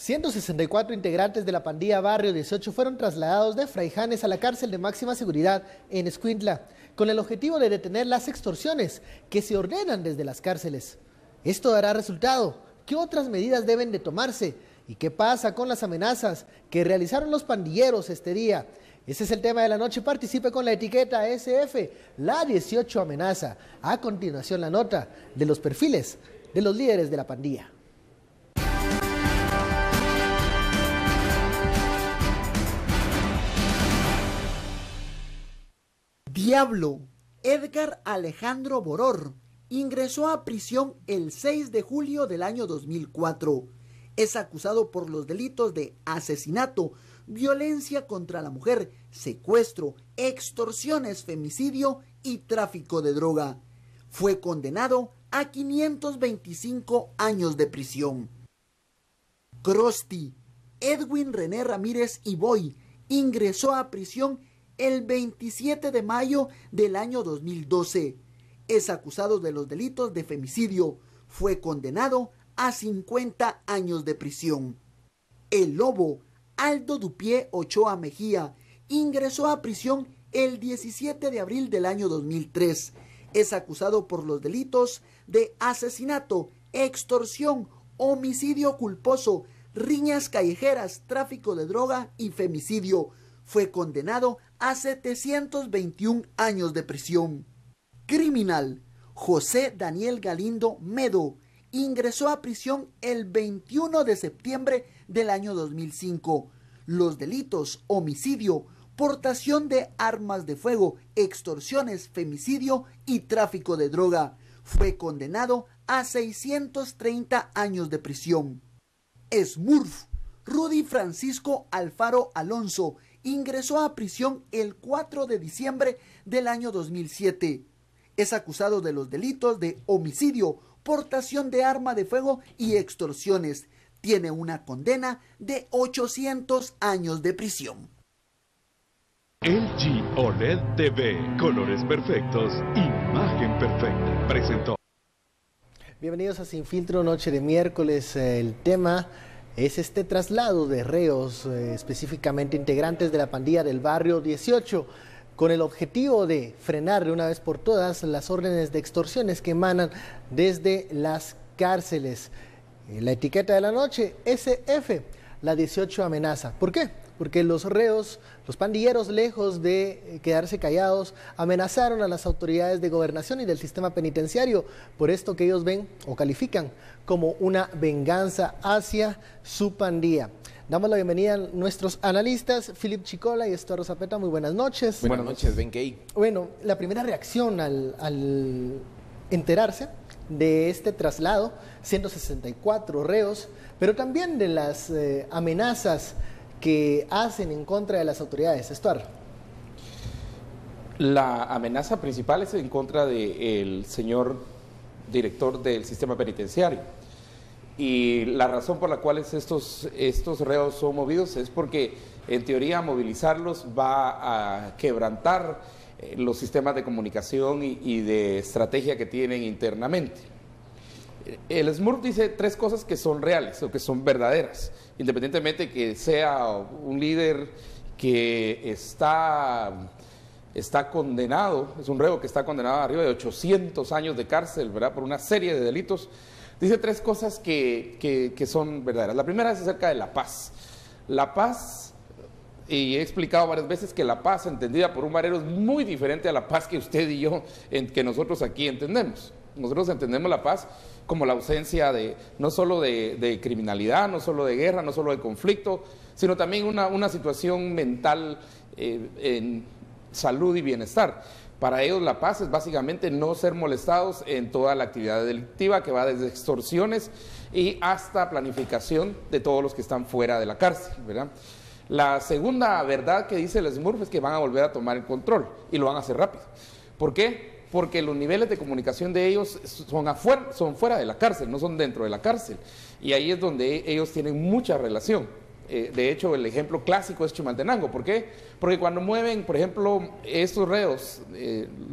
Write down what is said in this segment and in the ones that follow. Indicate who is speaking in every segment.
Speaker 1: 164 integrantes de la pandilla Barrio 18 fueron trasladados de Fraijanes a la cárcel de máxima seguridad en Escuintla, con el objetivo de detener las extorsiones que se ordenan desde las cárceles. ¿Esto dará resultado? ¿Qué otras medidas deben de tomarse? ¿Y qué pasa con las amenazas que realizaron los pandilleros este día? Ese es el tema de la noche. Participe con la etiqueta SF, la 18 amenaza. A continuación la nota de los perfiles de los líderes de la pandilla.
Speaker 2: Diablo. Edgar Alejandro Boror ingresó a prisión el 6 de julio del año 2004. Es acusado por los delitos de asesinato, violencia contra la mujer, secuestro, extorsiones, femicidio y tráfico de droga. Fue condenado a 525 años de prisión. Krusty. Edwin René Ramírez Iboy ingresó a prisión el 27 de mayo del año 2012. Es acusado de los delitos de femicidio. Fue condenado a 50 años de prisión. El Lobo. Aldo Dupié Ochoa Mejía ingresó a prisión el 17 de abril del año 2003. Es acusado por los delitos de asesinato, extorsión, homicidio culposo, riñas callejeras, tráfico de droga y femicidio. Fue condenado a 721 años de prisión. Criminal. José Daniel Galindo Medo ingresó a prisión el 21 de septiembre del año 2005. Los delitos homicidio, portación de armas de fuego, extorsiones, femicidio y tráfico de droga. Fue condenado a 630 años de prisión. Smurf. Rudy Francisco Alfaro Alonso ingresó a prisión el 4 de diciembre del año 2007. Es acusado de los delitos de homicidio, portación de arma de fuego y extorsiones. Tiene una condena de 800 años de prisión.
Speaker 3: LG OLED TV, colores perfectos, imagen perfecta, presentó.
Speaker 1: Bienvenidos a Sin Filtro, noche de miércoles. El tema es este traslado de reos, específicamente integrantes de la pandilla del Barrio 18, con el objetivo de frenar de una vez por todas las órdenes de extorsiones que emanan desde las cárceles. La etiqueta de la noche, SF, la 18 amenaza. ¿Por qué? Porque los reos, los pandilleros, lejos de quedarse callados, amenazaron a las autoridades de gobernación y del sistema penitenciario por esto que ellos ven o califican como una venganza hacia su pandilla. Damos la bienvenida a nuestros analistas, Philip Chicola y Estuardo Zapeta. Muy buenas noches.
Speaker 4: Buenas noches, Benkei.
Speaker 1: Bueno, la primera reacción al enterarse de este traslado, 164 reos, pero también de las amenazas que hacen en contra de las autoridades. Estuardo.
Speaker 4: La amenaza principal es en contra del señor director del sistema penitenciario. Y la razón por la cual estos reos son movidos es porque, en teoría, movilizarlos va a quebrantar los sistemas de comunicación y de estrategia que tienen internamente. El Smurf dice tres cosas que son reales o que son verdaderas, independientemente que sea un líder que está condenado, es un reo que está condenado a arriba de 800 años de cárcel, ¿verdad?, por una serie de delitos. Dice tres cosas que son verdaderas. La primera es acerca de la paz. La paz, y he explicado varias veces que la paz entendida por un barero es muy diferente a la paz que usted y yo, que nosotros aquí entendemos. Nosotros entendemos la paz como la ausencia de, no solo de criminalidad, no solo de guerra, no solo de conflicto, sino también una situación mental en salud y bienestar. Para ellos la paz es básicamente no ser molestados en toda la actividad delictiva que va desde extorsiones y hasta planificación de todos los que están fuera de la cárcel, ¿verdad? La segunda verdad que dice el Smurf es que van a volver a tomar el control y lo van a hacer rápido. ¿Por qué? Porque los niveles de comunicación de ellos son fuera de la cárcel, no son dentro de la cárcel. Y ahí es donde ellos tienen mucha relación. de hecho, el ejemplo clásico es Chimaltenango. ¿Por qué? Porque cuando mueven, por ejemplo, estos reos,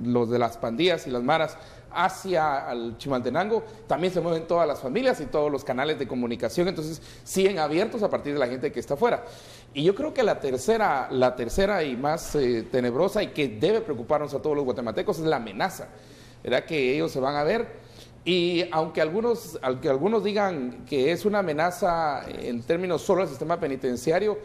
Speaker 4: los de las pandillas y las maras, hacia el Chimaltenango, también se mueven todas las familias y todos los canales de comunicación, entonces siguen abiertos a partir de la gente que está afuera. Y yo creo que la tercera y más tenebrosa y que debe preocuparnos a todos los guatemaltecos es la amenaza, ¿verdad? Que ellos se van a ver. Y aunque algunos digan que es una amenaza en términos solo del sistema penitenciario,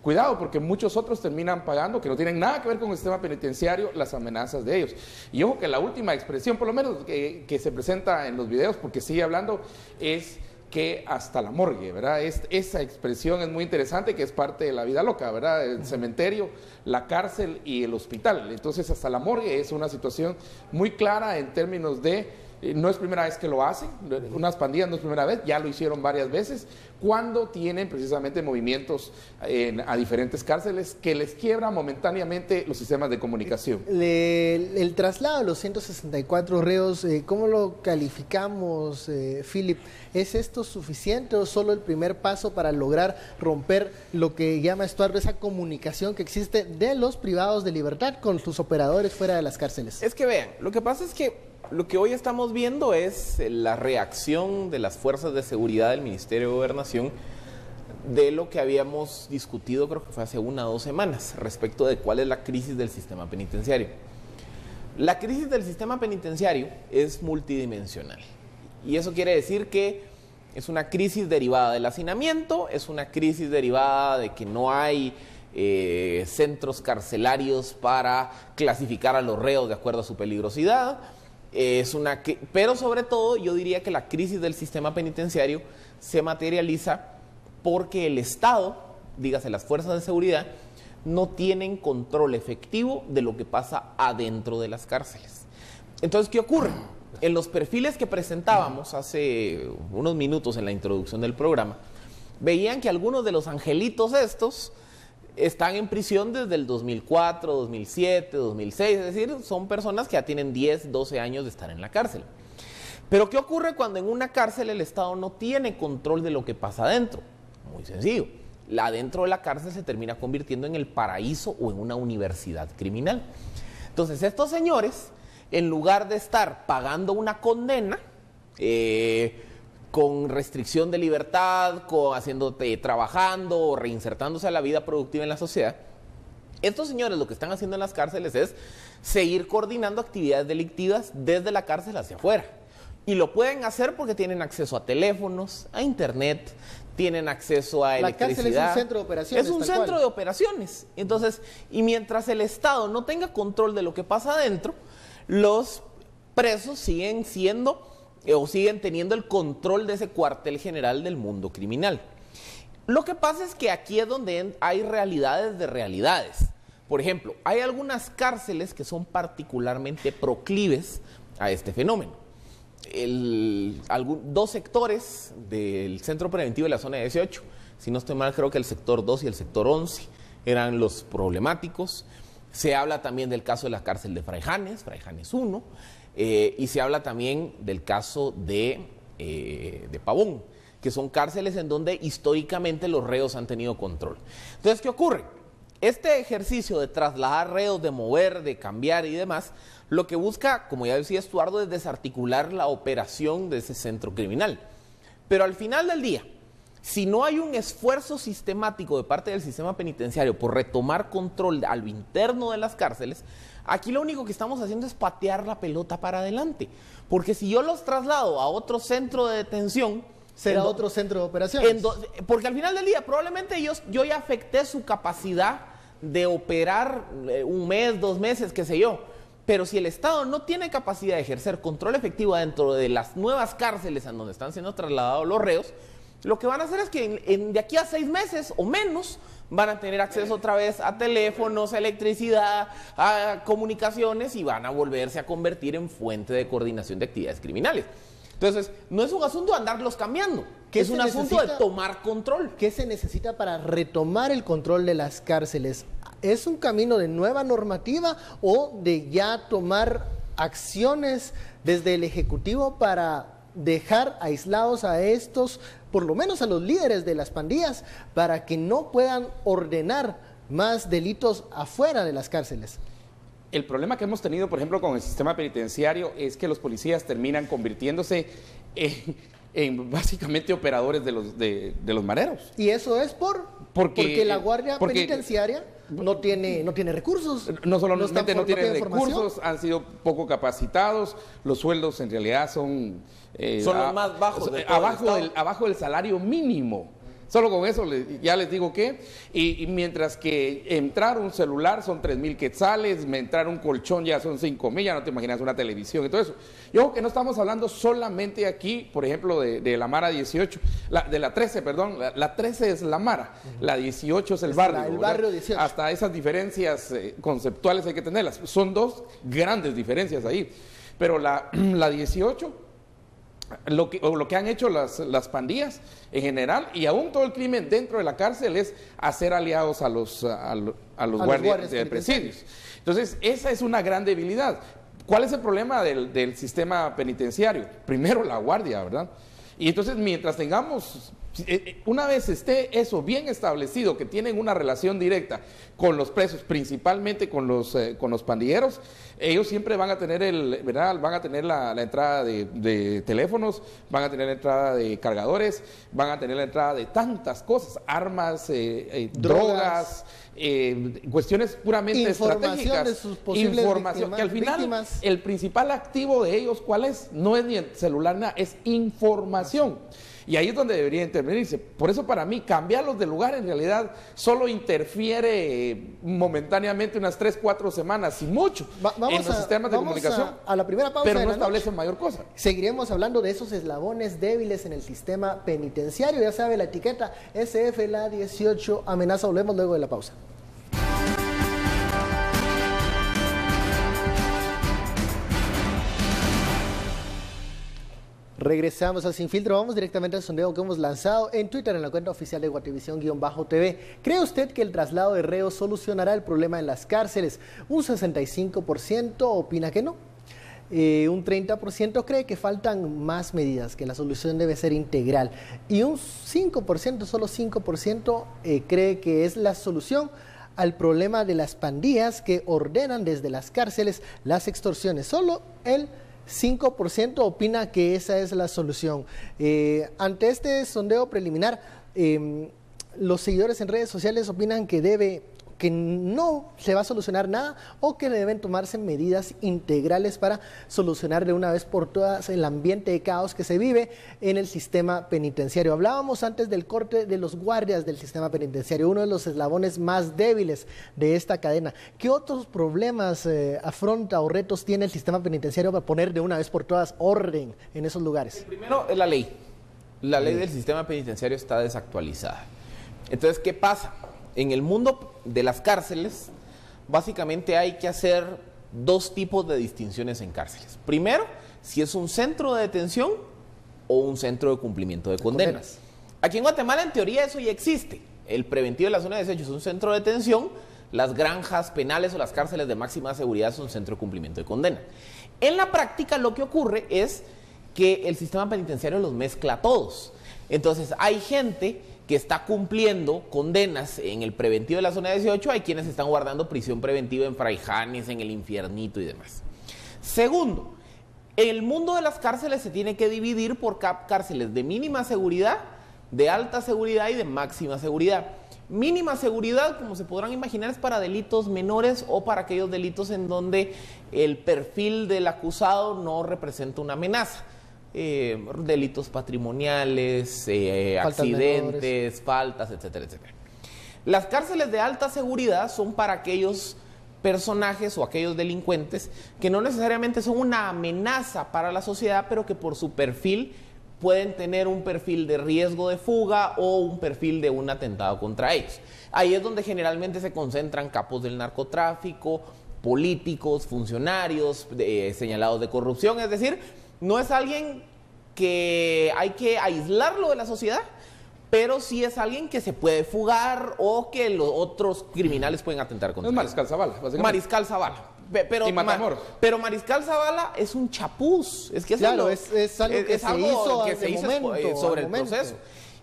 Speaker 4: cuidado, porque muchos otros terminan pagando, que no tienen nada que ver con el sistema penitenciario, las amenazas de ellos. Y ojo que la última expresión, por lo menos que se presenta en los videos, porque sigue hablando, es que hasta la morgue, ¿verdad? Esa expresión es muy interesante, que es parte de la vida loca, ¿verdad? El cementerio, la cárcel y el hospital. Entonces, hasta la morgue es una situación muy clara en términos de... No es primera vez que lo hacen, unas pandillas no es primera vez, ya lo hicieron varias veces, cuando tienen precisamente movimientos a diferentes cárceles que les quiebran momentáneamente los sistemas de comunicación.
Speaker 1: El traslado de los 164 reos, ¿cómo lo calificamos, Philip? ¿Es esto suficiente o solo el primer paso para lograr romper lo que llama Estuardo esa comunicación que existe de los privados de libertad con sus operadores fuera de las cárceles?
Speaker 5: Es que vean, lo que pasa es que lo que hoy estamos viendo es la reacción de las fuerzas de seguridad del Ministerio de Gobernación de lo que habíamos discutido, creo que fue hace 1 o 2 semanas, respecto de cuál es la crisis del sistema penitenciario. La crisis del sistema penitenciario es multidimensional y eso quiere decir que es una crisis derivada del hacinamiento, es una crisis derivada de que no hay centros carcelarios para clasificar a los reos de acuerdo a su peligrosidad. Pero sobre todo yo diría que la crisis del sistema penitenciario se materializa porque el Estado, dígase las fuerzas de seguridad, no tienen control efectivo de lo que pasa adentro de las cárceles. Entonces, ¿qué ocurre? En los perfiles que presentábamos hace unos minutos en la introducción del programa, veían que algunos de los angelitos estos están en prisión desde el 2004, 2007, 2006, es decir, son personas que ya tienen 10, 12 años de estar en la cárcel. Pero ¿qué ocurre cuando en una cárcel el Estado no tiene control de lo que pasa adentro? Muy sencillo, adentro de la cárcel se termina convirtiendo en el paraíso o en una universidad criminal. Entonces estos señores, en lugar de estar pagando una condena, con restricción de libertad, trabajando o reinsertándose a la vida productiva en la sociedad, estos señores lo que están haciendo en las cárceles es seguir coordinando actividades delictivas desde la cárcel hacia afuera. Y lo pueden hacer porque tienen acceso a teléfonos, a internet, tienen acceso a electricidad.
Speaker 1: La cárcel es un centro de operaciones.
Speaker 5: Es un centro de operaciones. Entonces, y mientras el Estado no tenga control de lo que pasa adentro, los presos siguen teniendo el control de ese cuartel general del mundo criminal. Lo que pasa es que aquí es donde hay realidades de realidades. Por ejemplo, hay algunas cárceles que son particularmente proclives a este fenómeno. 2 sectores del centro preventivo de la zona 18, si no estoy mal, creo que el sector 2 y el sector 11 eran los problemáticos. Se habla también del caso de la cárcel de Fraijanes 1, y se habla también del caso de Pavón, que son cárceles en donde históricamente los reos han tenido control. Entonces, ¿qué ocurre? Este ejercicio de trasladar reos, de mover, de cambiar y demás, lo que busca, como ya decía Estuardo, es desarticular la operación de ese centro criminal. Pero al final del día, si no hay un esfuerzo sistemático de parte del sistema penitenciario por retomar control a lo interno de las cárceles, aquí lo único que estamos haciendo es patear la pelota para adelante. Porque si yo los traslado a otro centro de detención...
Speaker 1: ¿Será otro centro de operaciones?
Speaker 5: Porque al final del día probablemente yo ya afecté su capacidad de operar 1 mes, 2 meses, qué sé yo. Pero si el Estado no tiene capacidad de ejercer control efectivo dentro de las nuevas cárceles en donde están siendo trasladados los reos, lo que van a hacer es que de aquí a 6 meses o menos van a tener acceso otra vez a teléfonos, a electricidad, a comunicaciones y van a volverse a convertir en fuente de coordinación de actividades criminales. Entonces, no es un asunto de andarlos cambiando, es un asunto de tomar control.
Speaker 1: ¿Qué se necesita para retomar el control de las cárceles? ¿Es un camino de nueva normativa o de ya tomar acciones desde el Ejecutivo para dejar aislados a estos por lo menos a los líderes de las pandillas, para que no puedan ordenar más delitos afuera de las cárceles.
Speaker 4: El problema que hemos tenido, por ejemplo, con el sistema penitenciario es que los policías terminan convirtiéndose en básicamente operadores de los mareros.
Speaker 1: Y eso es porque la Guardia Penitenciaria no tiene recursos.
Speaker 4: No solamente no tienen
Speaker 1: información.
Speaker 4: recursos, han sido poco capacitados, los sueldos en realidad son
Speaker 5: los más bajos de todo
Speaker 4: abajo del salario mínimo. Solo con eso ya les digo que, y mientras que entrar un celular son 3,000 quetzales, entrar un colchón ya son 5,000, ya no te imaginas una televisión y todo eso. Yo creo que no estamos hablando solamente aquí, por ejemplo, de la Mara 18, de la 13, perdón, la 13 es la Mara, la 18 es el barrio.
Speaker 1: El barrio 18.
Speaker 4: Hasta esas diferencias conceptuales hay que tenerlas. Son dos grandes diferencias ahí. Pero la 18... Lo que han hecho las pandillas en general y aún todo el crimen dentro de la cárcel es hacer aliados a los guardias de presidios. Entonces, esa es una gran debilidad. ¿Cuál es el problema del sistema penitenciario? Primero, la guardia, ¿verdad? Y entonces, mientras tengamos, una vez esté eso bien establecido, que tienen una relación directa con los presos, principalmente con los pandilleros, ellos siempre van a tener van a tener la entrada de teléfonos, van a tener la entrada de cargadores, van a tener la entrada de tantas cosas, armas, drogas, cuestiones puramente estratégicas,
Speaker 1: de sus posibles
Speaker 4: información, que al final
Speaker 1: víctimas.
Speaker 4: El principal activo de ellos, ¿cuál es? No es ni el celular, nada, es información. Y ahí es donde debería intervenirse. Por eso para mí cambiarlos de lugar en realidad solo interfiere momentáneamente unas 3-4 semanas y mucho en los sistemas de comunicación.
Speaker 1: A la primera pausa,
Speaker 4: pero no establece mayor cosa.
Speaker 1: Seguiremos hablando de esos eslabones débiles en el sistema penitenciario. Ya sabe, la etiqueta SF, la 18 amenaza. Volvemos luego de la pausa. Regresamos a Sin Filtro, vamos directamente al sondeo que hemos lanzado en Twitter en la cuenta oficial de Guatevisión-TV. ¿Cree usted que el traslado de reos solucionará el problema en las cárceles? Un 65% opina que no. Un 30% cree que faltan más medidas, que la solución debe ser integral. Y un 5%, solo 5%, cree que es la solución al problema de las pandillas que ordenan desde las cárceles las extorsiones. Solo el 5% opina que esa es la solución. Ante este sondeo preliminar, los seguidores en redes sociales opinan que no se va a solucionar nada o que deben tomarse medidas integrales para solucionar de una vez por todas el ambiente de caos que se vive en el sistema penitenciario. Hablábamos antes del corte de los guardias del sistema penitenciario, uno de los eslabones más débiles de esta cadena. ¿Qué otros problemas afronta o retos tiene el sistema penitenciario para poner de una vez por todas orden en esos lugares?
Speaker 5: El primero es la ley. La ley del sistema penitenciario está desactualizada. Entonces, ¿qué pasa? En el mundo de las cárceles, básicamente hay que hacer dos tipos de distinciones en cárceles. Primero, si es un centro de detención o un centro de cumplimiento de condenas. Aquí en Guatemala, en teoría, eso ya existe. El preventivo de la zona 18 es un centro de detención, las granjas penales o las cárceles de máxima seguridad son un centro de cumplimiento de condena. En la práctica, lo que ocurre es que el sistema penitenciario los mezcla a todos. Entonces, hay gente que está cumpliendo condenas en el preventivo de la zona 18, hay quienes están guardando prisión preventiva en Fraijanes, en el Infiernito y demás. Segundo, el mundo de las cárceles se tiene que dividir por cárceles de mínima seguridad, de alta seguridad y de máxima seguridad. Mínima seguridad, como se podrán imaginar, es para delitos menores o para aquellos delitos en donde el perfil del acusado no representa una amenaza. Delitos patrimoniales, accidentes, faltas, etcétera, etcétera. Las cárceles de alta seguridad son para aquellos personajes o aquellos delincuentes que no necesariamente son una amenaza para la sociedad, pero que por su perfil pueden tener un perfil de riesgo de fuga o un perfil de un atentado contra ellos. Ahí es donde generalmente se concentran capos del narcotráfico, políticos, funcionarios, señalados de corrupción, es decir, no es alguien que hay que aislarlo de la sociedad, pero sí es alguien que se puede fugar o que los otros criminales pueden atentar contra él.
Speaker 4: Es Mariscal Zavala, básicamente.
Speaker 5: Mariscal Zavala. Pero Mariscal Zavala es un chapuz. Es que
Speaker 1: claro, es algo que se hizo
Speaker 5: sobre el proceso.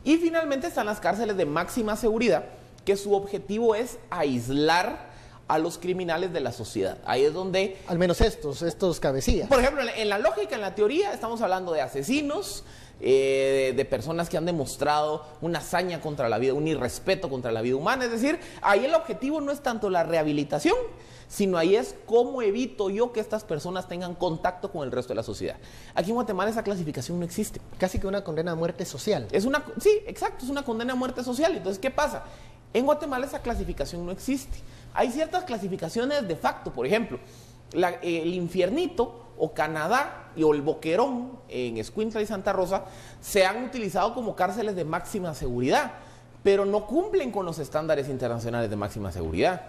Speaker 5: Y finalmente están las cárceles de máxima seguridad, que su objetivo es aislar a los criminales de la sociedad. Ahí es donde...
Speaker 1: Al menos estos cabecillas.
Speaker 5: Por ejemplo, en la lógica, en la teoría, estamos hablando de asesinos, de personas que han demostrado una hazaña contra la vida, un irrespeto contra la vida humana. Es decir, ahí el objetivo no es tanto la rehabilitación, sino ahí es cómo evito yo que estas personas tengan contacto con el resto de la sociedad. Aquí en Guatemala esa clasificación no existe.
Speaker 1: Casi que una condena a muerte social.
Speaker 5: Sí, exacto, es una condena a muerte social. Entonces, ¿qué pasa? En Guatemala esa clasificación no existe. Hay ciertas clasificaciones de facto, por ejemplo, el Infiernito o Canadá o el Boquerón en Escuintla y Santa Rosa se han utilizado como cárceles de máxima seguridad, pero no cumplen con los estándares internacionales de máxima seguridad.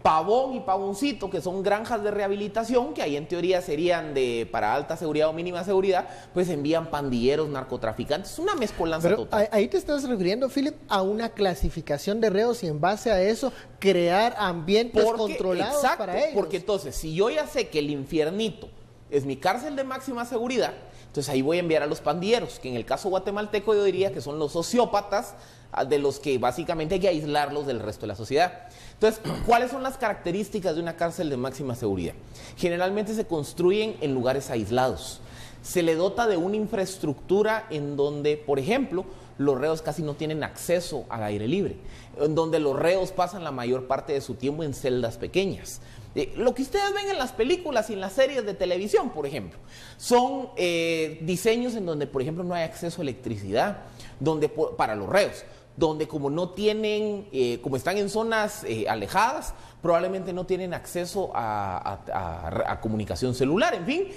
Speaker 5: Pavón y Pavoncito, que son granjas de rehabilitación, que ahí en teoría serían para alta seguridad o mínima seguridad, pues envían pandilleros, narcotraficantes, una mezcolanza total.
Speaker 1: Ahí te estás refiriendo, Philip, a una clasificación de reos y en base a eso crear ambientes controlados para ellos.
Speaker 5: Porque entonces, si yo ya sé que el Infiernito es mi cárcel de máxima seguridad, entonces ahí voy a enviar a los pandilleros, que en el caso guatemalteco yo diría que son los sociópatas, de los que básicamente hay que aislarlos del resto de la sociedad. Entonces, ¿cuáles son las características de una cárcel de máxima seguridad? Generalmente se construyen en lugares aislados. Se le dota de una infraestructura en donde, por ejemplo, los reos casi no tienen acceso al aire libre, en donde los reos pasan la mayor parte de su tiempo en celdas pequeñas. Lo que ustedes ven en las películas y en las series de televisión, por ejemplo, son diseños en donde, por ejemplo, no hay acceso a electricidad para los reos, donde como no tienen, como están en zonas alejadas, probablemente no tienen acceso a comunicación celular, en fin.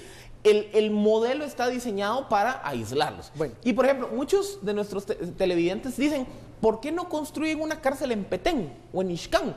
Speaker 5: El modelo está diseñado para aislarlos. Bueno. Y por ejemplo, muchos de nuestros televidentes dicen, ¿por qué no construyen una cárcel en Petén o en Ixcán?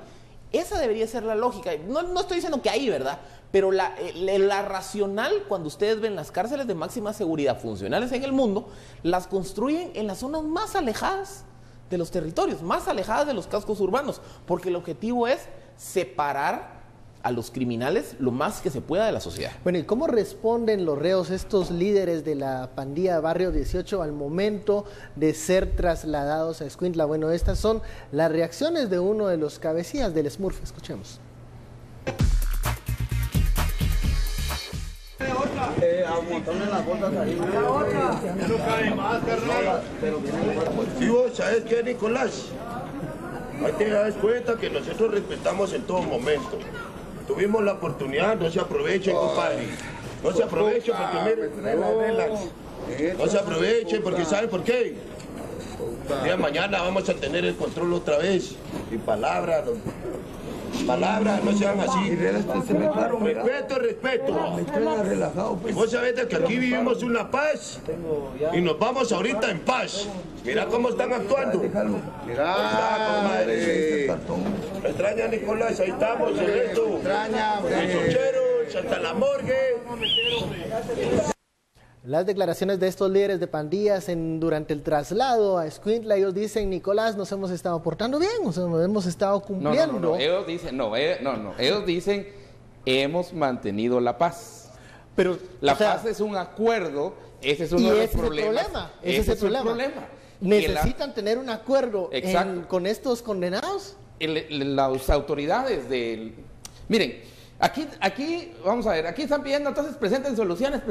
Speaker 5: Esa debería ser la lógica. No estoy diciendo que ahí, ¿verdad? Pero la racional, cuando ustedes ven las cárceles de máxima seguridad funcionales en el mundo, las construyen en las zonas más alejadas de los territorios, más alejadas de los cascos urbanos, porque el objetivo es separar a los criminales lo más que se pueda de la sociedad.
Speaker 1: Bueno, ¿y cómo responden los reos, estos líderes de la pandilla Barrio 18, al momento de ser trasladados a Escuintla? Bueno, estas son las reacciones de uno de los cabecillas del Smurf. Escuchemos.
Speaker 6: Aguantarle las bolsas ahí. Ya no cabe más, carnal. Sí, vos, ¿sabes qué, Nicolás? Ahí te das cuenta que nosotros respetamos en todo momento. Tuvimos la oportunidad, no se aprovechen, compadre. No se aprovechen porque, relax. No se aprovechen porque, ¿saben por qué? El día de mañana vamos a tener el control otra vez. Y palabras, no sean así. Respeto. Y vos sabés de que aquí vivimos una paz y nos vamos ahorita en paz. Mira cómo están actuando. Mira, comadre. Me extraña, Nicolás, ahí estamos, en esto. En Socheros, hasta la morgue.
Speaker 1: Las declaraciones de estos líderes de pandillas durante el traslado a Escuintla, ellos dicen, Nicolás, nos hemos estado portando bien, nos hemos estado cumpliendo.
Speaker 4: No, ellos dicen, hemos mantenido la paz.
Speaker 1: Pero
Speaker 4: la paz es un acuerdo, ese es uno de los problemas.
Speaker 1: Ese es el problema. ¿Necesitan tener un acuerdo con estos condenados?
Speaker 4: Las autoridades Miren, Aquí, vamos a ver, aquí están pidiendo entonces presenten soluciones.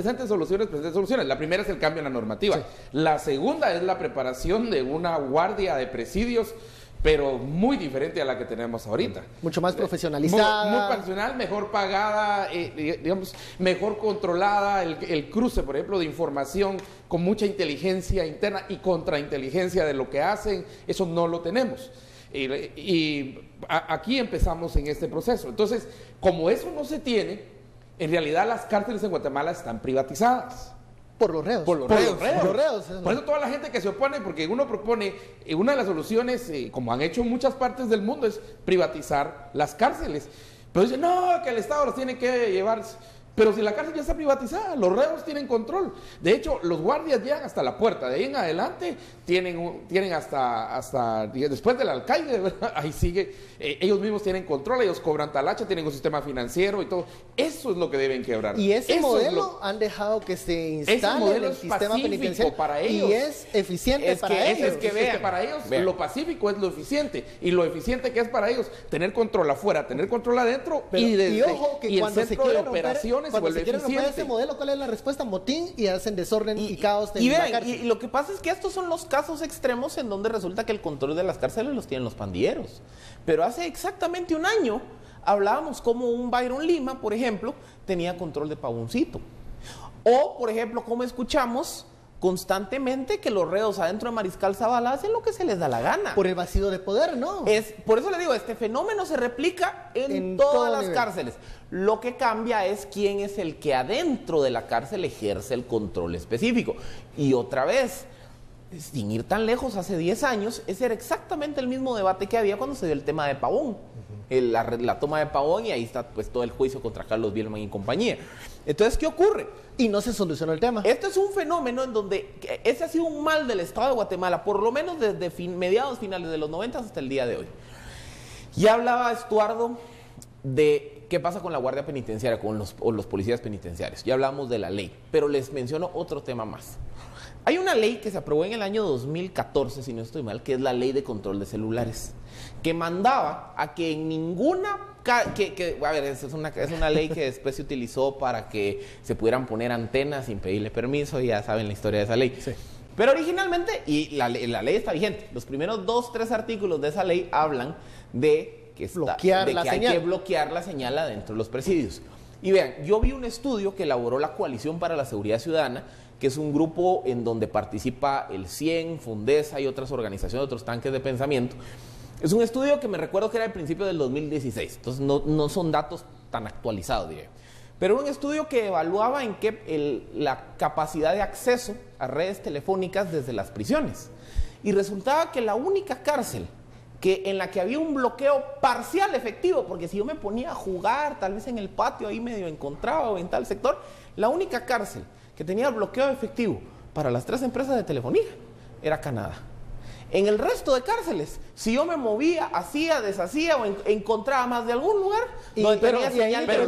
Speaker 4: La primera es el cambio en la normativa. Sí. La segunda es la preparación de una guardia de presidios, pero muy diferente a la que tenemos ahorita.
Speaker 1: Mucho más profesionalizada.
Speaker 4: Muy profesional, mejor pagada, digamos, mejor controlada. El cruce, por ejemplo, de información con mucha inteligencia interna y contrainteligencia de lo que hacen, eso no lo tenemos. Aquí empezamos en este proceso. Entonces, como eso no se tiene, en realidad las cárceles en Guatemala están privatizadas.
Speaker 1: Por los reos.
Speaker 4: Por los reos. Por eso toda la gente que se opone, porque uno propone, una de las soluciones, como han hecho en muchas partes del mundo, es privatizar las cárceles. Pero dicen, no, que el Estado los tiene que llevar. Pero si la cárcel ya está privatizada, los reos tienen control. De hecho, los guardias llegan hasta la puerta. De ahí en adelante tienen hasta después del alcaide, ¿verdad? Ahí sigue. Ellos mismos tienen control, ellos cobran talacha, tienen un sistema financiero y todo. Eso es lo que deben quebrar.
Speaker 1: Y ese modelo han dejado que se instale en el sistema penitenciario
Speaker 4: para ellos.
Speaker 1: Y es eficiente para ellos.
Speaker 4: Es que vean, para ellos lo pacífico es lo eficiente. Y lo eficiente que es para ellos tener control afuera, tener control adentro.
Speaker 1: Y ojo que cuando
Speaker 4: el
Speaker 1: se
Speaker 4: centro de
Speaker 1: quiere
Speaker 4: operaciones
Speaker 1: cuando
Speaker 4: se
Speaker 1: se quiere romper ese modelo, ¿cuál es la respuesta? Motín, y hacen desorden y caos en la cárcel.
Speaker 5: Y lo que pasa es que estos son los casos extremos en donde resulta que el control de las cárceles los tienen los pandilleros. Pero hace exactamente un año hablábamos como un Byron Lima, por ejemplo, tenía control de Pavuncito. O, por ejemplo, como escuchamos constantemente que los reos adentro de Mariscal Zavala hacen lo que se les da la gana.
Speaker 1: Por el vacío de poder, ¿no?
Speaker 5: Por eso le digo, este fenómeno se replica en todas las cárceles. Lo que cambia es quién es el que adentro de la cárcel ejerce el control específico. Y otra vez, sin ir tan lejos, hace 10 años, ese era exactamente el mismo debate que había cuando se dio el tema de Pavón. La toma de Pavón, y ahí está pues todo el juicio contra Carlos Bielman y compañía. Entonces, ¿qué ocurre?
Speaker 1: Y no se solucionó el tema.
Speaker 5: Este es un fenómeno en donde ese ha sido un mal del Estado de Guatemala, por lo menos desde mediados finales de los 90 hasta el día de hoy. Ya hablaba Estuardo de qué pasa con la guardia penitenciaria, con los policías penitenciarios. Ya hablamos de la ley, pero les menciono otro tema más. Hay una ley que se aprobó en el año 2014, si no estoy mal, que es la ley de control de celulares, que mandaba a que en ninguna... a ver, es una ley que después se utilizó para que se pudieran poner antenas sin pedirle permiso, y ya saben la historia de esa ley. Sí. Pero originalmente, y la ley está vigente, los primeros 2-3 artículos de esa ley hablan de que hay que bloquear la señal adentro de los presidios. Y vean, yo vi un estudio que elaboró la Coalición para la Seguridad Ciudadana, que es un grupo en donde participa el CIEN, Fundesa y otras organizaciones, otros tanques de pensamiento. Es un estudio que me recuerdo que era al principio del 2016, entonces no son datos tan actualizados, diría yo. Pero un estudio que evaluaba en qué la capacidad de acceso a redes telefónicas desde las prisiones. Y resultaba que la única cárcel en la que había un bloqueo parcial efectivo, porque si yo me ponía a jugar, tal vez en el patio ahí medio encontraba o en tal sector, la única cárcel que tenía bloqueo efectivo para las 3 empresas de telefonía era Canadá. En el resto de cárceles, si yo me movía, hacía, deshacía o encontraba más de algún lugar donde tenía señal.
Speaker 4: Pero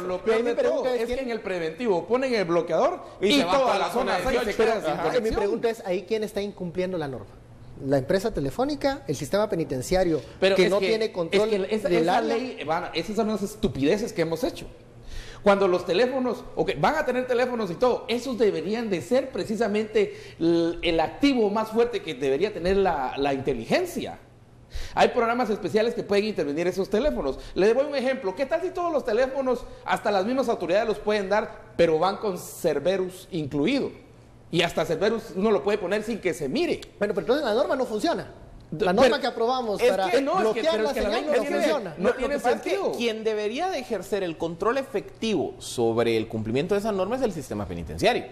Speaker 4: lo peor de todo es que en el preventivo ponen el bloqueador y toda la zona se queda sin conexión.
Speaker 1: Mi pregunta es, ¿ahí quién está incumpliendo la norma? La empresa telefónica, el sistema penitenciario, que no tiene control de la ley.
Speaker 4: Esas son las estupideces que hemos hecho. Cuando los teléfonos, van a tener teléfonos y todo, esos deberían de ser precisamente el activo más fuerte que debería tener la inteligencia. Hay programas especiales que pueden intervenir esos teléfonos. Les doy un ejemplo. ¿Qué tal si todos los teléfonos, hasta las mismas autoridades los pueden dar, pero van con Cerberus incluido? Y hasta Cerberus uno lo puede poner sin que se mire.
Speaker 1: Bueno, pero entonces la norma no funciona. La norma que aprobamos para bloquear la señal no funciona.
Speaker 5: No tiene sentido. Quien debería de ejercer el control efectivo sobre el cumplimiento de esa norma es el sistema penitenciario.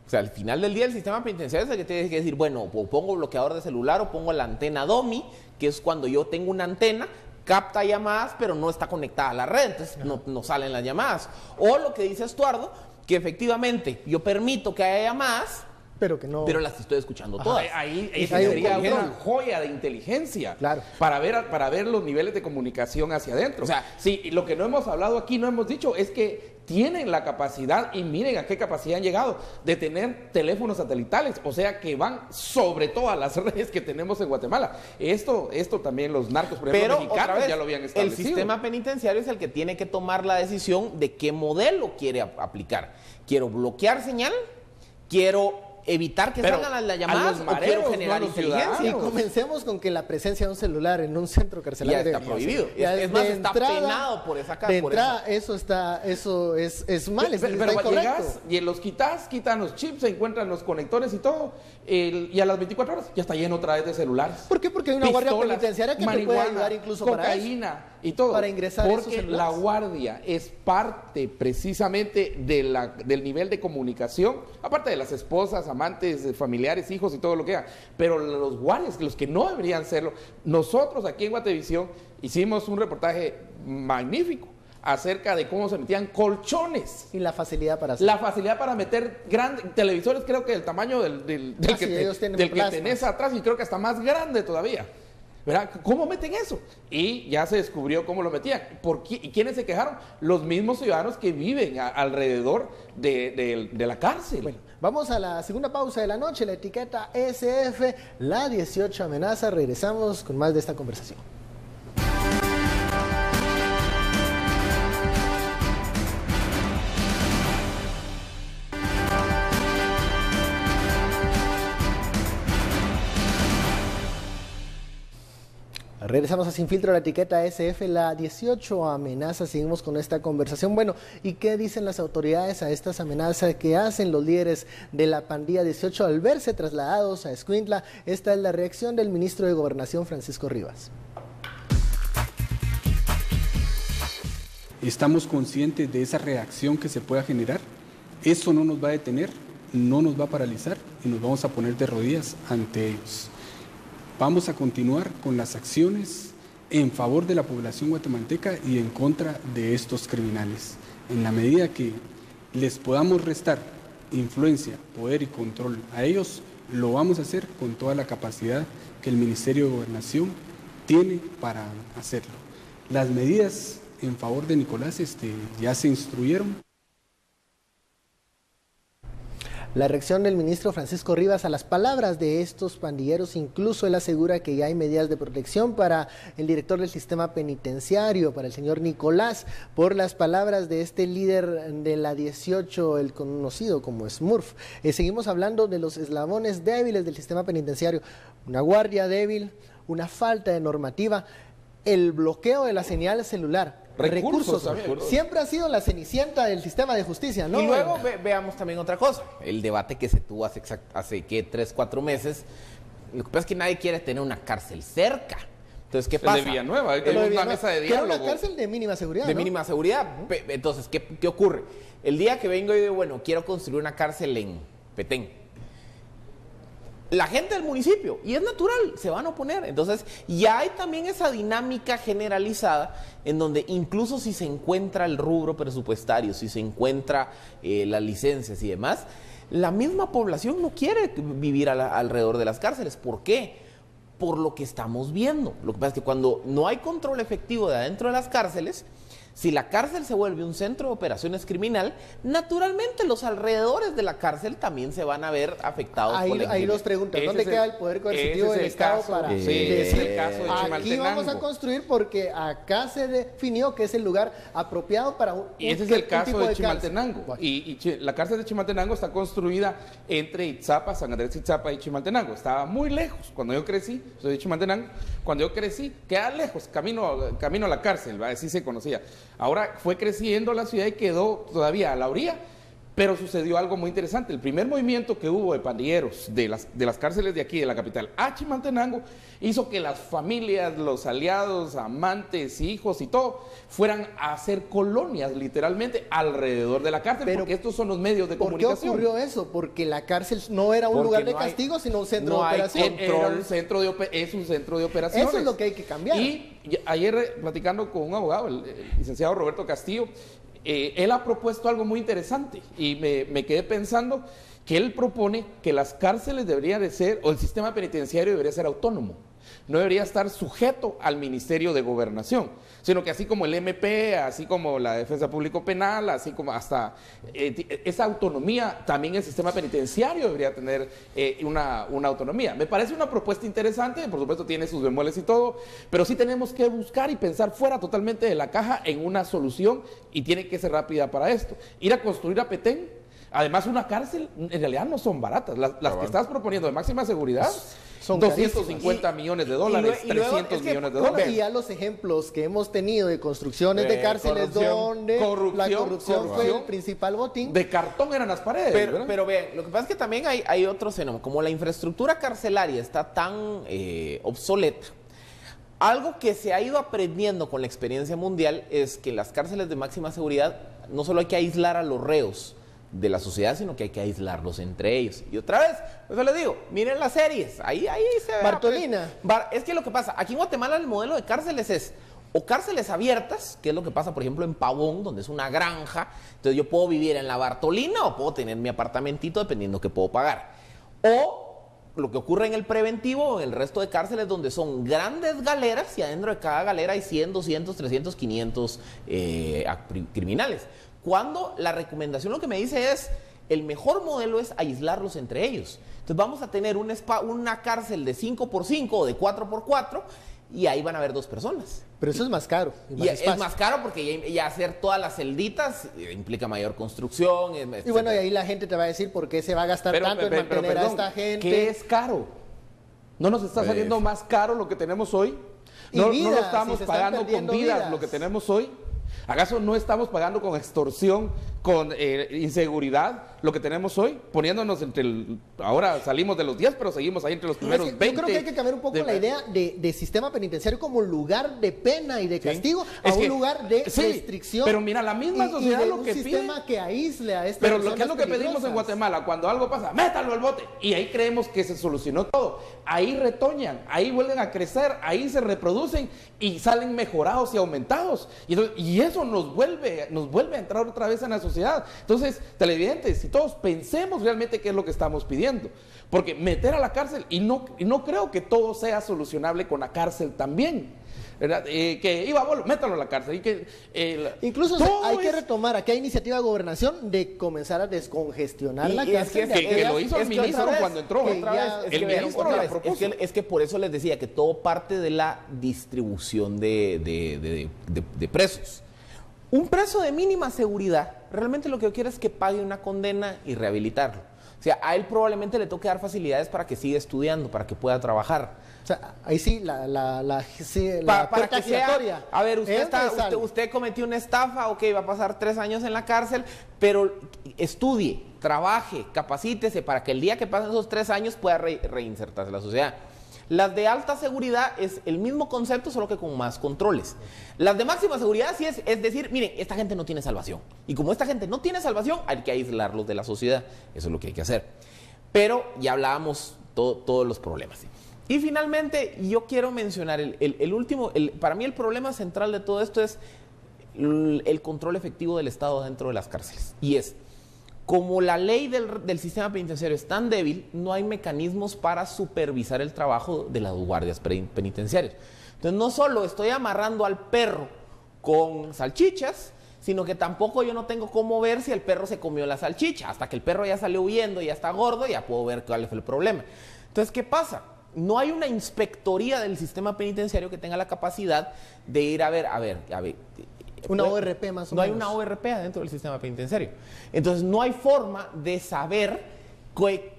Speaker 5: O sea, al final del día el sistema penitenciario es el que tiene que decir, bueno, o pongo bloqueador de celular o pongo la antena DOMI, que es cuando yo tengo una antena, capta llamadas, pero no está conectada a la red, entonces no salen las llamadas. O lo que dice Estuardo, que efectivamente yo permito que haya llamadas, pero las estoy escuchando todas.
Speaker 4: Ahí sería una joya de inteligencia,
Speaker 1: claro,
Speaker 4: para ver los niveles de comunicación hacia adentro. O sea, sí, lo que no hemos hablado aquí, no hemos dicho, es que tienen la capacidad, y miren a qué capacidad han llegado, de tener teléfonos satelitales, o sea que van sobre todas las redes que tenemos en Guatemala. Esto también los narcos, por ejemplo, mexicanos, ya lo habían establecido.
Speaker 5: El sistema penitenciario es el que tiene que tomar la decisión de qué modelo quiere aplicar. ¿Quiero bloquear señal? ¿Quiero evitar que salgan las llamadas o quiero generar inteligencia?
Speaker 1: Y comencemos con que la presencia de un celular en un centro carcelario
Speaker 5: ya está prohibido. Es más, está penado por esa casa.
Speaker 1: De entrada, eso es mal,
Speaker 4: pero llegas y los quitan los chips, se encuentran los conectores y todo, y a las 24 horas ya está lleno otra vez de celulares.
Speaker 1: ¿Por qué? Porque hay una guardia penitenciaria que te puede ayudar incluso para eso.
Speaker 4: Cocaína y todo.
Speaker 1: Para ingresar
Speaker 4: porque la guardia es parte precisamente del nivel de comunicación, aparte de las esposas, amantes, familiares, hijos y todo lo que hagan. Pero los guardias, los que no deberían serlo, nosotros aquí en Guatevisión hicimos un reportaje magnífico acerca de cómo se metían colchones.
Speaker 1: Y la facilidad para hacer.
Speaker 4: La facilidad para meter grandes televisores, creo que del tamaño del que tenés atrás, y creo que hasta más grande todavía. ¿Verdad? ¿Cómo meten eso? Y ya se descubrió cómo lo metían. ¿Y quiénes se quejaron? Los mismos ciudadanos que viven alrededor de la cárcel.
Speaker 1: Bueno, vamos a la segunda pausa de la noche, la etiqueta SF, la 18 amenaza. Regresamos con más de esta conversación. Regresamos a Sin Filtro, la etiqueta SF, la 18 amenaza. Seguimos con esta conversación. Bueno, ¿y qué dicen las autoridades a estas amenazas que hacen los líderes de la pandilla 18 al verse trasladados a Escuintla? Esta es la reacción del ministro de Gobernación, Francisco Rivas.
Speaker 7: Estamos conscientes de esa reacción que se pueda generar. Eso no nos va a detener, no nos va a paralizar y nos vamos a poner de rodillas ante ellos. Vamos a continuar con las acciones en favor de la población guatemalteca y en contra de estos criminales. En la medida que les podamos restar influencia, poder y control a ellos, lo vamos a hacer con toda la capacidad que el Ministerio de Gobernación tiene para hacerlo. Las medidas en favor de Nicolás ya se instruyeron.
Speaker 1: La reacción del ministro Francisco Rivas a las palabras de estos pandilleros, incluso él asegura que ya hay medidas de protección para el director del sistema penitenciario, para el señor Nicolás, por las palabras de este líder de la 18, el conocido como Smurf. Seguimos hablando de los eslabones débiles del sistema penitenciario, una guardia débil, una falta de normativa, el bloqueo de la señal celular. Recursos. Siempre ha sido la cenicienta del sistema de justicia, ¿no?
Speaker 5: Y luego veamos también otra cosa, el debate que se tuvo hace 3-4 meses. Lo que pasa es que nadie quiere tener una cárcel cerca. Entonces, ¿qué pasa?
Speaker 4: De Villanueva, hay una mesa de diálogo.
Speaker 1: Era una cárcel de mínima seguridad,
Speaker 5: De
Speaker 1: ¿no?
Speaker 5: mínima seguridad. Entonces, ¿qué ocurre? El día que vengo y digo, bueno, quiero construir una cárcel en Petén. La gente del municipio, y es natural, se van a oponer. Entonces, ya hay también esa dinámica generalizada en donde incluso si se encuentra el rubro presupuestario, si se encuentra las licencias y demás, la misma población no quiere vivir alrededor de las cárceles. ¿Por qué? Por lo que estamos viendo. Lo que pasa es que cuando no hay control efectivo de adentro de las cárceles, si la cárcel se vuelve un centro de operaciones criminal, naturalmente los alrededores de la cárcel también se van a ver afectados.
Speaker 1: Ahí nos preguntan, ¿dónde queda el poder coercitivo del Estado para decir, el caso de Chimaltenango? Aquí vamos a construir porque acá se definió que es el lugar apropiado para un
Speaker 4: Y ese es el caso de Chimaltenango. Y la cárcel de Chimaltenango está construida entre Itzapa, San Andrés Itzapa y Chimaltenango. Estaba muy lejos. Cuando yo crecí, soy de Chimaltenango, cuando yo crecí, queda lejos, camino a la cárcel, así se conocía. Ahora fue creciendo la ciudad y quedó todavía a la orilla, pero sucedió algo muy interesante. El primer movimiento que hubo de pandilleros de las cárceles de aquí, de la capital, a Chimaltenango, hizo que las familias, los aliados, amantes, hijos y todo, fueran a hacer colonias literalmente alrededor de la cárcel, porque estos son los medios de comunicación.
Speaker 1: ¿Por qué ocurrió eso? Porque la cárcel no era un lugar de castigo, sino un centro de operación.
Speaker 4: Es un centro de operaciones.
Speaker 1: Eso es lo que hay que cambiar.
Speaker 4: Y ayer, platicando con un abogado, el licenciado Roberto Castillo, él ha propuesto algo muy interesante y me quedé pensando que él propone que las cárceles deberían de ser, o el sistema penitenciario debería ser autónomo, no debería estar sujeto al Ministerio de Gobernación, sino que así como el MP, así como la Defensa Público Penal, así como hasta esa autonomía, también el sistema penitenciario debería tener una autonomía. Me parece una propuesta interesante, por supuesto tiene sus bemoles y todo, pero sí tenemos que buscar y pensar fuera totalmente de la caja en una solución, y tiene que ser rápida para esto. Ir a construir a Petén, además una cárcel, en realidad no son baratas, las que estás proponiendo de máxima seguridad son 250 millones de dólares, 300 millones de dólares.
Speaker 1: Y ya los ejemplos que hemos tenido de construcciones de cárceles donde la corrupción fue el principal botín.
Speaker 4: De cartón eran las paredes.
Speaker 5: Pero vean, lo que pasa es que también hay otro fenómeno. Como la infraestructura carcelaria está tan obsoleta, algo que se ha ido aprendiendo con la experiencia mundial es que en las cárceles de máxima seguridad no solo hay que aislar a los reos de la sociedad, sino que hay que aislarlos entre ellos. Y otra vez, eso les digo, miren las series, ahí se ve.
Speaker 1: Bartolina.
Speaker 5: Es que lo que pasa, aquí en Guatemala el modelo de cárceles es O cárceles abiertas, que es lo que pasa, por ejemplo, en Pavón, donde es una granja. Entonces yo puedo vivir en la Bartolina o puedo tener mi apartamentito dependiendo que puedo pagar. O lo que ocurre en el preventivo, en el resto de cárceles, donde son grandes galeras y adentro de cada galera hay 100, 200, 300, 500 criminales. Cuando la recomendación lo que me dice es, el mejor modelo es aislarlos entre ellos. Entonces vamos a tener una cárcel de 5x5 o de 4x4 y ahí van a haber 2 personas.
Speaker 1: Pero eso es más caro.
Speaker 5: Y es más caro porque ya hacer todas las celditas implica mayor construcción.
Speaker 1: Y bueno, y ahí la gente te va a decir por qué se va a gastar tanto en mantener a esta gente.
Speaker 4: ¿Qué es caro? ¿No nos está saliendo más caro lo que tenemos hoy? ¿No lo estamos pagando con vidas lo que tenemos hoy? ¿Acaso no estamos pagando con extorsión, con inseguridad lo que tenemos hoy? Poniéndonos ahora salimos de los 10, pero seguimos ahí entre los primeros 20.
Speaker 1: Yo creo que hay que cambiar un poco la idea de sistema penitenciario como lugar de pena y de castigo a un lugar de restricción.
Speaker 4: Pero mira, la misma sociedad lo que pide.
Speaker 1: Un sistema que aísle a estas
Speaker 4: Pero
Speaker 1: personas
Speaker 4: ¿qué es lo que pedimos en Guatemala? Cuando algo pasa, métalo al bote. Y ahí creemos que se solucionó todo. Ahí retoñan, ahí vuelven a crecer, ahí se reproducen y salen mejorados y aumentados. Y eso nos vuelve a entrar otra vez en la sociedad. Entonces, televidentes, si todos pensemos realmente qué es lo que estamos pidiendo. Porque meter a la cárcel, y no creo que todo sea solucionable con la cárcel también. ¿Verdad? Que iba a métalo a la cárcel.
Speaker 1: Incluso hay que retomar, aquí hay iniciativa de gobernación de comenzar a descongestionar la cárcel.
Speaker 4: Que lo hizo el ministro cuando entró.
Speaker 5: Es que por eso les decía que todo parte de la distribución de presos. Un preso de mínima seguridad, realmente lo que yo quiero es que pague una condena y rehabilitarlo. O sea, a él probablemente le toque dar facilidades para que siga estudiando, para que pueda trabajar.
Speaker 1: O sea, ahí sí, la
Speaker 5: para que sea, a ver, usted cometió una estafa, ok, va a pasar 3 años en la cárcel, pero estudie, trabaje, capacítese para que el día que pasen esos 3 años pueda reinsertarse en la sociedad. Las de alta seguridad es el mismo concepto, solo que con más controles. Las de máxima seguridad sí es decir, miren, esta gente no tiene salvación. Y como esta gente no tiene salvación, hay que aislarlos de la sociedad. Eso es lo que hay que hacer. Pero ya hablábamos todos los problemas. Y finalmente, yo quiero mencionar el último, para mí el problema central de todo esto es el control efectivo del Estado dentro de las cárceles. Y es, como la ley del sistema penitenciario es tan débil, no hay mecanismos para supervisar el trabajo de las guardias penitenciarias. Entonces, no solo estoy amarrando al perro con salchichas, sino que tampoco yo no tengo cómo ver si el perro se comió la salchicha. Hasta que el perro ya salió huyendo y ya está gordo, ya puedo ver cuál fue el problema. Entonces, ¿qué pasa? No hay una inspectoría del sistema penitenciario que tenga la capacidad de ir a ver.
Speaker 1: Una ORP más o menos.
Speaker 5: No hay una ORP adentro del sistema penitenciario. Entonces no hay forma de saber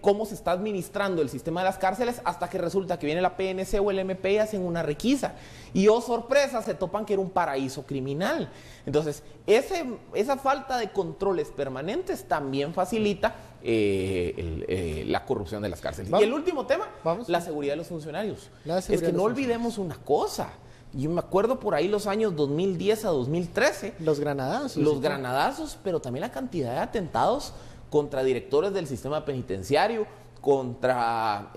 Speaker 5: cómo se está administrando el sistema de las cárceles hasta que resulta que viene la PNC o el MP y hacen una requisa. Y oh sorpresa, se topan que era un paraíso criminal. Entonces esa falta de controles permanentes también facilita la corrupción de las cárceles. Y el último tema, la seguridad de los funcionarios. Es que no olvidemos una cosa. Yo me acuerdo por ahí los años 2010 a 2013.
Speaker 1: Los granadazos.
Speaker 5: Los granadazos, pero también la cantidad de atentados contra directores del sistema penitenciario, contra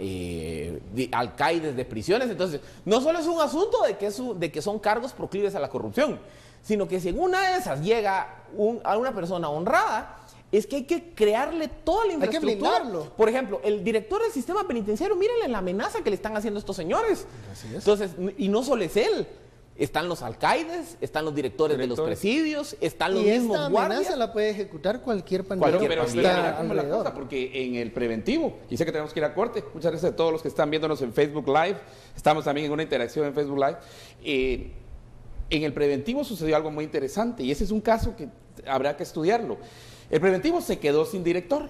Speaker 5: alcaides de prisiones. Entonces, no solo es un asunto de que son cargos proclives a la corrupción, sino que si en una de esas llega a una persona honrada, es que hay que crearle toda la infraestructura.
Speaker 1: Hay que blindarlo.
Speaker 5: Por ejemplo, el director del sistema penitenciario, mírenle la amenaza que le están haciendo estos señores. Así es. Entonces, y no solo es él. Están los alcaides, están los directores de los presidios, están los mismos guardias. Y esta amenaza
Speaker 1: la puede ejecutar cualquier pandillero.
Speaker 4: Pero mira cómo la cosa, porque en el preventivo, y sé que tenemos que ir a corte, muchas gracias a todos los que están viéndonos en Facebook Live, estamos también en una interacción en Facebook Live. En el preventivo sucedió algo muy interesante, y ese es un caso que habrá que estudiarlo. El preventivo se quedó sin director.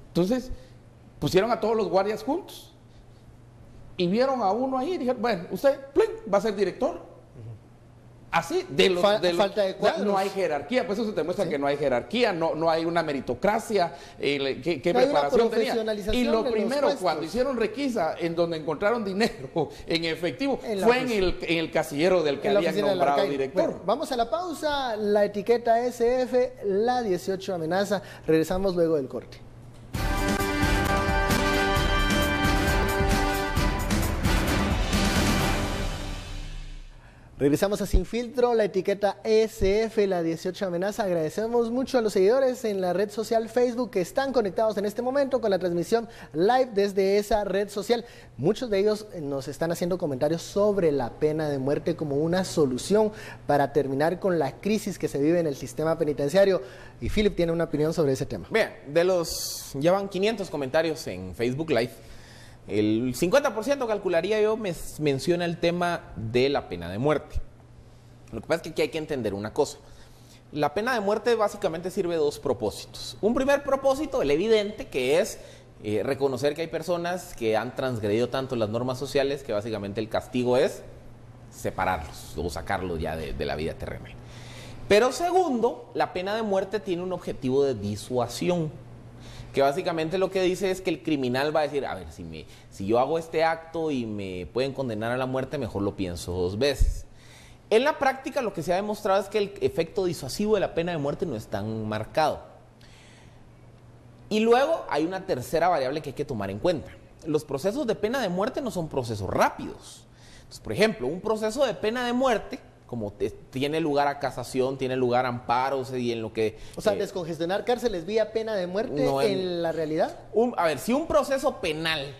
Speaker 4: Entonces, pusieron a todos los guardias juntos. Y vieron a uno ahí y dijeron, bueno, usted va a ser director. Así,
Speaker 1: falta de cuadros.
Speaker 4: No hay jerarquía, pues eso te demuestra que no hay jerarquía, no hay una meritocracia, qué preparación tenía. Y lo primero, cuando hicieron requisa, en donde encontraron dinero en efectivo, fue en el casillero del que habían nombrado director.
Speaker 1: Bueno, vamos a la pausa, la etiqueta SF, la 18 amenaza. Regresamos luego del corte. Regresamos a Sin Filtro, la etiqueta ESF, la 18 amenaza. Agradecemos mucho a los seguidores en la red social Facebook que están conectados en este momento con la transmisión live desde esa red social. Muchos de ellos nos están haciendo comentarios sobre la pena de muerte como una solución para terminar con la crisis que se vive en el sistema penitenciario. Y Philip tiene una opinión sobre ese tema.
Speaker 5: Bien, ya van 500 comentarios en Facebook Live. El 50% calcularía yo menciona el tema de la pena de muerte. Lo que pasa es que aquí hay que entender una cosa. La pena de muerte básicamente sirve de dos propósitos. Un primer propósito, el evidente, que es reconocer que hay personas que han transgredido tanto las normas sociales que básicamente el castigo es separarlos o sacarlos ya de la vida terrenal. Pero segundo, la pena de muerte tiene un objetivo de disuasión, que básicamente lo que dice es que el criminal va a decir, a ver, si yo hago este acto y me pueden condenar a la muerte, mejor lo pienso 2 veces. En la práctica lo que se ha demostrado es que el efecto disuasivo de la pena de muerte no es tan marcado. Y luego hay una tercera variable que hay que tomar en cuenta. Los procesos de pena de muerte no son procesos rápidos. Entonces, por ejemplo, un proceso de pena de muerte, como tiene lugar a casación, tiene lugar a amparos y en lo que...
Speaker 1: O sea, descongestionar cárceles vía pena de muerte
Speaker 5: no
Speaker 1: en la realidad.
Speaker 5: A ver, si un proceso penal,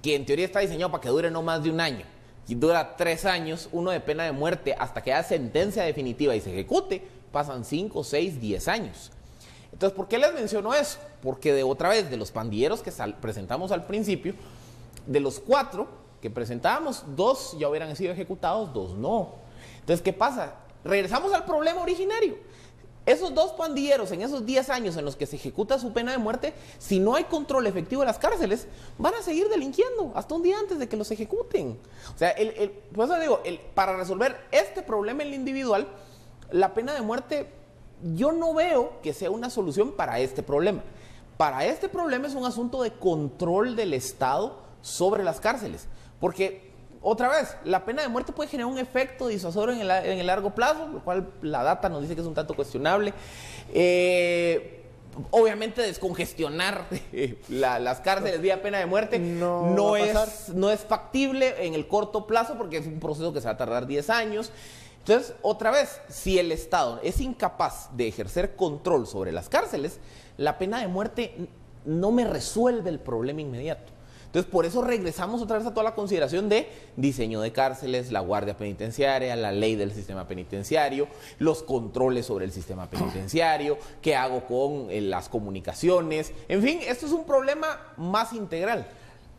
Speaker 5: que en teoría está diseñado para que dure no más de 1 año, y dura 3 años, uno de pena de muerte, hasta que haya sentencia definitiva y se ejecute, pasan 5, 6, 10 años. Entonces, ¿por qué les menciono eso? Porque de los pandilleros que presentamos al principio, de los 4 que presentábamos, 2 ya hubieran sido ejecutados, 2 no. Entonces, ¿qué pasa? Regresamos al problema originario. Esos 2 pandilleros en esos 10 años en los que se ejecuta su pena de muerte, si no hay control efectivo de las cárceles, van a seguir delinquiendo hasta un día antes de que los ejecuten. O sea, por eso digo, para resolver este problema en lo individual, la pena de muerte yo no veo que sea una solución para este problema. Para este problema es un asunto de control del Estado sobre las cárceles. Porque, otra vez, la pena de muerte puede generar un efecto disuasorio en el largo plazo, lo cual la data nos dice que es un tanto cuestionable. Obviamente descongestionar las cárceles vía pena de muerte no es factible en el corto plazo porque es un proceso que se va a tardar 10 años. Entonces, otra vez, si el Estado es incapaz de ejercer control sobre las cárceles, la pena de muerte no me resuelve el problema inmediato. Entonces, por eso regresamos otra vez a toda la consideración de diseño de cárceles, la guardia penitenciaria, la ley del sistema penitenciario, los controles sobre el sistema penitenciario, qué hago con las comunicaciones. En fin, esto es un problema más integral.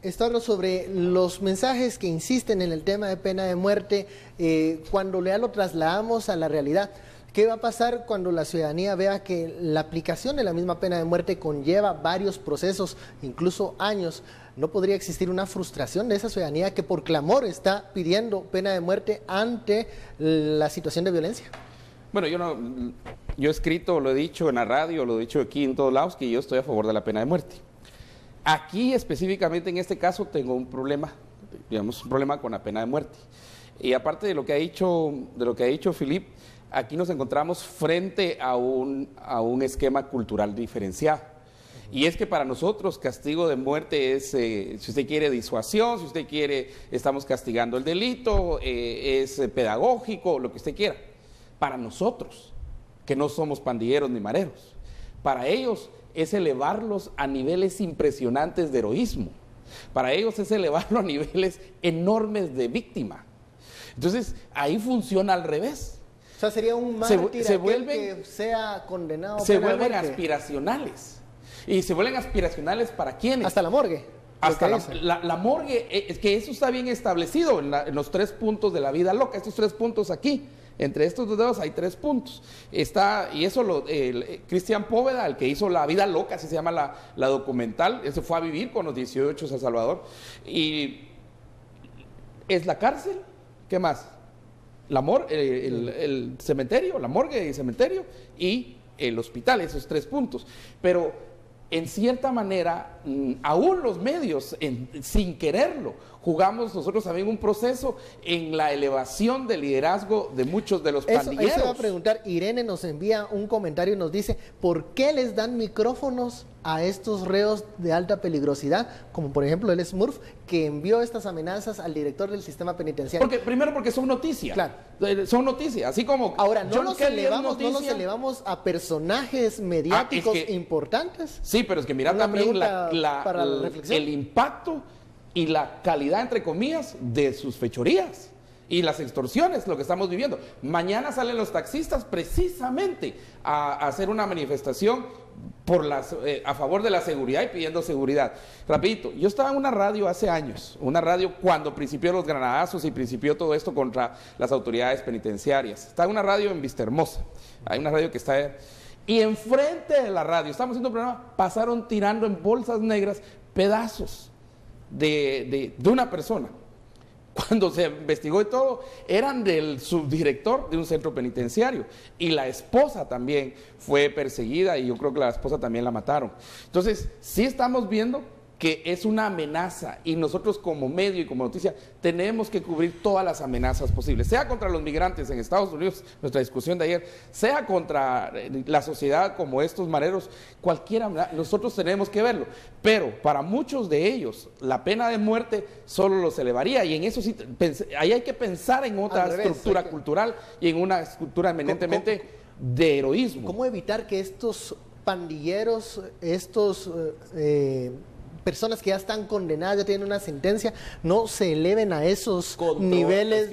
Speaker 1: Esto habla sobre los mensajes que insisten en el tema de pena de muerte, cuando ya lo trasladamos a la realidad. ¿Qué va a pasar cuando la ciudadanía vea que la aplicación de la misma pena de muerte conlleva varios procesos, incluso años? ¿No podría existir una frustración de esa ciudadanía que por clamor está pidiendo pena de muerte ante la situación de violencia?
Speaker 4: Bueno, yo he escrito, lo he dicho en la radio, lo he dicho aquí en todos lados, que yo estoy a favor de la pena de muerte. Aquí específicamente en este caso tengo un problema, un problema con la pena de muerte. Y aparte de lo que ha dicho Philip, aquí nos encontramos frente a un esquema cultural diferenciado. Y es que para nosotros castigo de muerte es, si usted quiere, disuasión, si usted quiere, estamos castigando el delito, es pedagógico, lo que usted quiera. Para nosotros, que no somos pandilleros ni mareros, para ellos es elevarlos a niveles impresionantes de heroísmo. Para ellos es elevarlo a niveles enormes de víctima. Entonces, ahí funciona al revés.
Speaker 1: O sea, sería un mártir que sea condenado.
Speaker 4: Se vuelven aspiracionales. ¿Y se vuelven aspiracionales para quiénes?
Speaker 1: Hasta la morgue.
Speaker 4: Hasta la morgue, es que eso está bien establecido en los 3 puntos de la vida loca, estos 3 puntos aquí. Entre estos 2 dedos hay 3 puntos. Y eso Cristian Póveda, el que hizo La Vida Loca, así se llama la documental, ese fue a vivir con los 18 a El Salvador. Y es la cárcel, ¿qué más? El cementerio, la morgue y cementerio, y el hospital, esos 3 puntos. Pero en cierta manera aún los medios, sin quererlo, jugamos nosotros también un proceso en la elevación del liderazgo de muchos de los pandilleros.
Speaker 1: Eso va a preguntar. Irene nos envía un comentario y nos dice, ¿por qué les dan micrófonos a estos reos de alta peligrosidad? Como por ejemplo el Smurf, que envió estas amenazas al director del sistema penitenciario.
Speaker 4: Primero porque son noticias.
Speaker 1: Claro.
Speaker 4: Son noticias, así como...
Speaker 1: Ahora, no nos elevamos
Speaker 4: a
Speaker 1: a personajes mediáticos importantes.
Speaker 4: Sí, pero es que mira
Speaker 1: Una
Speaker 4: también
Speaker 1: pregunta para la reflexión.
Speaker 4: el impacto y la calidad, entre comillas, de sus fechorías y las extorsiones, lo que estamos viviendo. Mañana salen los taxistas precisamente a hacer una manifestación a favor de la seguridad y pidiendo seguridad. Rapidito, yo estaba en una radio hace años, una radio cuando principió los granadazos y principió todo esto contra las autoridades penitenciarias. Estaba en una radio en Vistahermosa, hay una radio que está... Y enfrente de la radio, estamos haciendo un programa, pasaron tirando en bolsas negras pedazos de una persona. Cuando se investigó y todo, eran del subdirector de un centro penitenciario. Y la esposa también fue perseguida y yo creo que la esposa también la mataron. Entonces, sí estamos viendo que es una amenaza y nosotros como medio y como noticia tenemos que cubrir todas las amenazas posibles, sea contra los migrantes en Estados Unidos, nuestra discusión de ayer, sea contra la sociedad como estos mareros, cualquiera, nosotros tenemos que verlo, pero para muchos de ellos la pena de muerte solo los elevaría y en eso sí, ahí hay que pensar en otra estructura cultural y en una estructura eminentemente de heroísmo.
Speaker 1: ¿Cómo evitar que estos pandilleros, personas que ya están condenadas, ya tienen una sentencia, no se eleven a esos niveles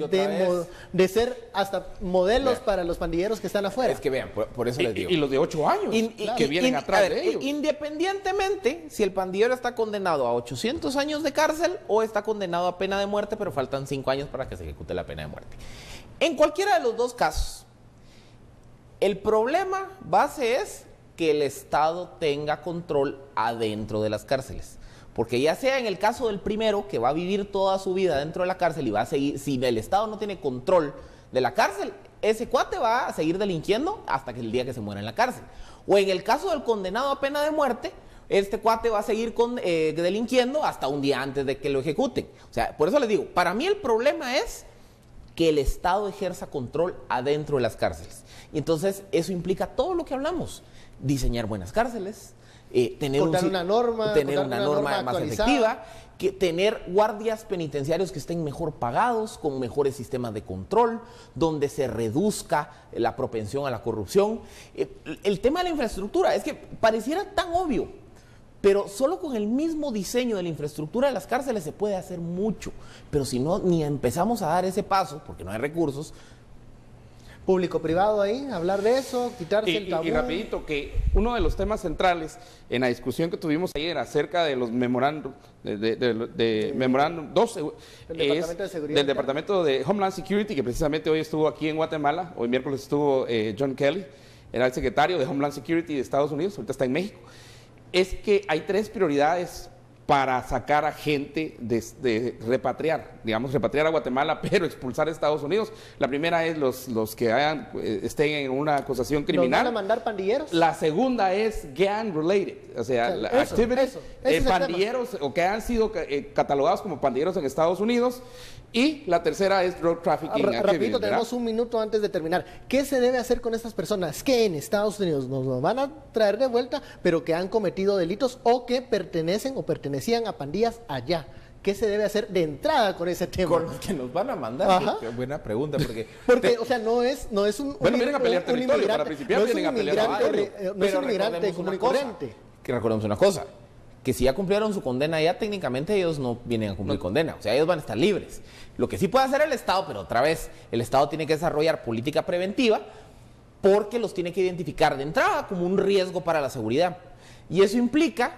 Speaker 1: de ser hasta modelos para los pandilleros que están afuera?
Speaker 5: Es que vean, por eso les digo.
Speaker 4: Y los de 8 años que vienen atrás de ellos.
Speaker 5: Independientemente si el pandillero está condenado a 800 años de cárcel o está condenado a pena de muerte, pero faltan 5 años para que se ejecute la pena de muerte. En cualquiera de los dos casos, el problema base es que el Estado tenga control adentro de las cárceles. Porque ya sea en el caso del primero, que va a vivir toda su vida dentro de la cárcel y va a seguir, si el Estado no tiene control de la cárcel, ese cuate va a seguir delinquiendo hasta que el día que se muera en la cárcel. O en el caso del condenado a pena de muerte, este cuate va a seguir delinquiendo hasta un día antes de que lo ejecuten. O sea, por eso les digo, para mí el problema es que el Estado ejerza control adentro de las cárceles. Y entonces eso implica todo lo que hablamos. Diseñar buenas cárceles, tener una norma más efectiva, tener guardias penitenciarios que estén mejor pagados, con mejores sistemas de control, donde se reduzca la propensión a la corrupción. El tema de la infraestructura, es que pareciera tan obvio, pero solo con el mismo diseño de la infraestructura de las cárceles se puede hacer mucho. Pero si no, ni empezamos a dar ese paso, porque no hay recursos.
Speaker 1: Público-privado ahí, hablar de eso, quitarse el tabú.
Speaker 4: Y rapidito, que uno de los temas centrales en la discusión que tuvimos ayer acerca de los memorándum, memorándum 12, del Departamento de Homeland Security, que precisamente hoy estuvo aquí en Guatemala, hoy miércoles estuvo John Kelly, era el secretario de Homeland Security de Estados Unidos, ahorita está en México, es que hay 3 prioridades para sacar a gente de repatriar, digamos, repatriar a Guatemala, pero expulsar a Estados Unidos. La primera es los que estén en una acusación criminal.
Speaker 1: ¿Nos van a mandar pandilleros?
Speaker 4: La segunda es gang related, o sea, pandilleros o que han sido catalogados como pandilleros en Estados Unidos. Y la tercera es drug trafficking.
Speaker 1: Rapidito, tenemos un minuto antes de terminar. ¿Qué se debe hacer con estas personas que en Estados Unidos nos van a traer de vuelta, pero que han cometido delitos o que pertenecen o pertenecían a pandillas allá? ¿Qué se debe hacer de entrada con ese tema?
Speaker 5: Con los que nos van a mandar. Qué buena pregunta.
Speaker 1: Porque o sea, no es un
Speaker 4: bueno, vienen a pelear territorio. Para principiar vienen a pelear territorio.
Speaker 1: No es un inmigrante común y corriente.
Speaker 5: Que recordemos una cosa, que si ya cumplieron su condena ya, técnicamente ellos no vienen a cumplir condena, o sea, ellos van a estar libres. Lo que sí puede hacer el Estado, pero otra vez, el Estado tiene que desarrollar política preventiva porque los tiene que identificar de entrada como un riesgo para la seguridad. Y eso implica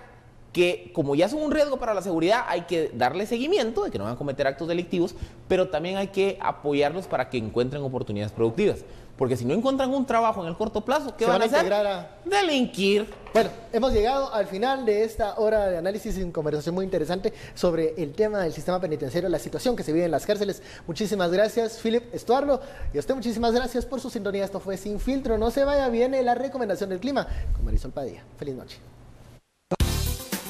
Speaker 5: que, como ya son un riesgo para la seguridad, hay que darle seguimiento de que no van a cometer actos delictivos, pero también hay que apoyarlos para que encuentren oportunidades productivas. Porque si no encuentran un trabajo en el corto plazo, ¿qué van a hacer? Delinquir.
Speaker 1: Bueno, hemos llegado al final de esta hora de análisis y una conversación muy interesante sobre el tema del sistema penitenciario, la situación que se vive en las cárceles. Muchísimas gracias, Philip Estuardo. Y a usted muchísimas gracias por su sintonía. Esto fue Sin Filtro. No se vaya, viene la recomendación del clima con Marisol Padilla. Feliz noche.